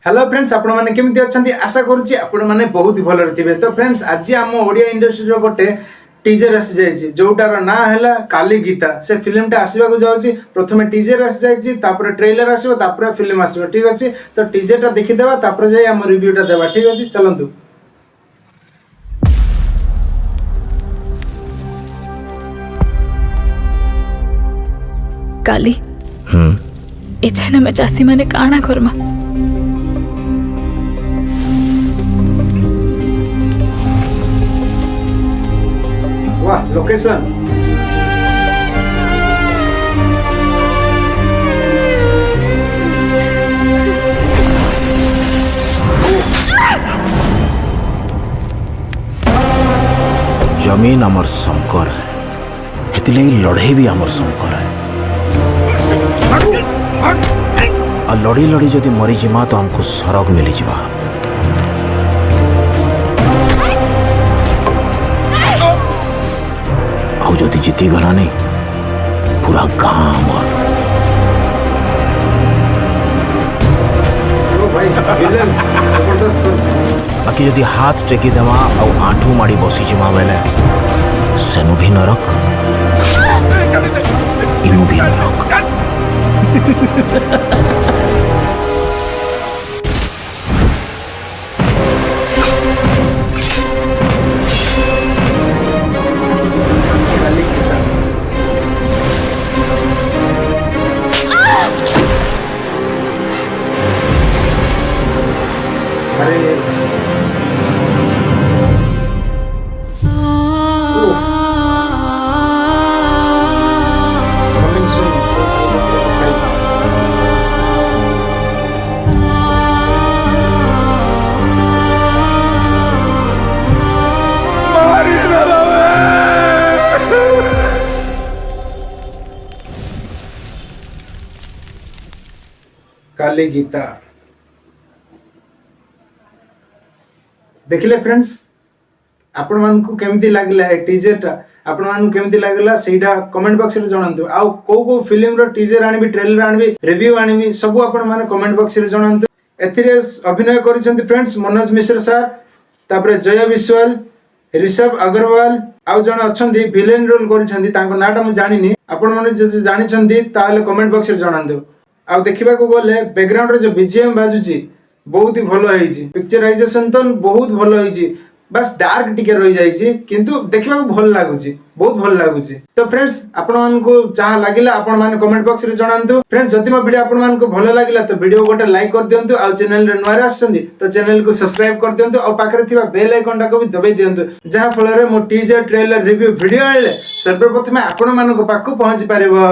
Hello friends आपण माने केमिति अछंती आशा करूची आपण माने बहुत भलो रथिबे। तो फ्रेंड्स आज हम ओडिया इंडस्ट्री रो गोटे टीजर आसी जायछि जोटार ना हैला काली गीता। से फिल्म टा आसीबा को जाउछि प्रथमे टीजर आसी जायछि तापर ट्रेलर आसीबो तापर फिल्म आसीबो। ठीक अछि तो टीजर टा देखि देबा तापर जाय हम रिव्यू टा देबा। ठीक अछि चलंतु। काली एछने में चासी माने काना करमा वाह लोकेशन जमीन आमर संकर है हेतिले लड़े भी आमर संकर है आ लड़ी लड़ी जदि मरी जिमा तो हमको सरग मिली जिमा। आउ जदि जीती गला नहीं पूरा गांव बाकी जदि हाथ टेकी देवा आउ आंठू माड़ी बसी जिमा बेले सेनु भी नरक इनु भी नरक। काली गीता देखिले फ्रेंड्स आपण मानकु केमती लागला ए टीजर टा आपण मानकु केमती लागला सेटा कमेंट बॉक्स रे जणांतु। आ को फिल्म रो टीजर आनिबी ट्रेलर आनिबी रिव्यू आनिबी सब आपण माने कमेंट बॉक्स रे जणांतु। एथिरे अभिनय करिसंती फ्रेंड्स मनोज मिश्र सर तापरे जय विश्वाल ऋषभ अग्रवाल आउ जण अछंती विलेन रोल करिसंती तांको नाटा मु जानिनी आपण माने जे जानिसंती ताले कमेंट बॉक्स रे जणांतु। आ देखिबा को गले बैकग्राउंड रे जो बीजीएम बाजुची बहुत ही भलो होईची पिक्चराइजेशन तो बहुत भलो होईची बस डार्क टिके रही जाईची किंतु देखिबा को भल लागुची बहुत भल लागुची। तो फ्रेंड्स आपण मान को जहां लागिला आपण मान कमेंट बॉक्स रे जणांतु। फ्रेंड्स जति मो वीडियो आपण मान को भलो लागिला तो वीडियो गोटे लाइक कर दियंतु आ चैनल रे नवा आछंती तो चैनल को सब्सक्राइब कर दियंतु आ पाखरे थिबा बेल आइकन टा को भी दबाई दियंतु जहां फल रे मो टीजर ट्रेलर रिव्यू वीडियो आले सर्वप्रथमे आपण मान को पाखु पहुंची पारिबो।